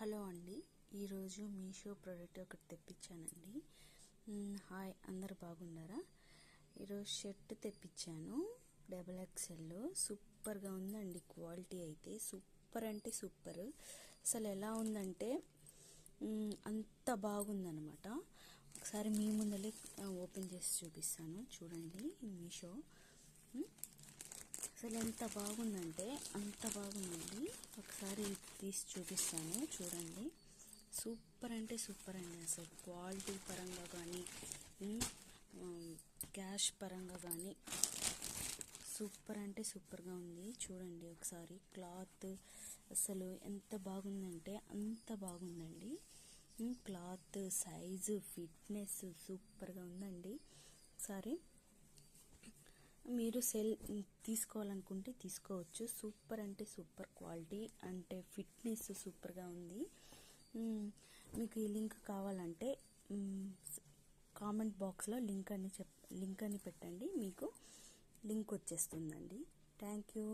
Hello అండి, ఈరోజు Meesho product ఒకటి తెప్పించానండి. హాయ్, అందరు బాగున్నారా? ఈరోజు షర్ట్ తెప్పించాను, XXL. సూపర్గా ఉందండి, క్వాలిటీ అయితే సూపర్ అంటే సూపర్. అసలు ఎలా ఉందంటే అంత బాగుందనమాట. ఒకసారి మీ ముందలే ఓపెన్ చేసి చూపిస్తాను, చూడండి. మీషో అసలు ఎంత బాగుందంటే అంత బాగుందండి. ఒకసారి తీసి చూపిస్తాను, చూడండి. సూపర్ అంటే సూపర్ అండి. అసలు క్వాలిటీ పరంగా కానీ క్యాష్ పరంగా కానీ సూపర్ అంటే సూపర్గా ఉంది. చూడండి ఒకసారి క్లాత్ అసలు ఎంత బాగుందంటే అంత బాగుందండి. క్లాత్ సైజు ఫిట్నెస్ సూపర్గా ఉందండి. ఒకసారి మీరు తీసుకోవాలనుకుంటే తీసుకోవచ్చు. సూపర్ అంటే సూపర్ క్వాలిటీ, అంటే ఫిట్నెస్ సూపర్గా ఉంది. మీకు ఈ లింక్ కావాలంటే కామెంట్ బాక్స్లో లింక్ అని పెట్టండి, మీకు లింక్ వచ్చేస్తుందండి. Thank you.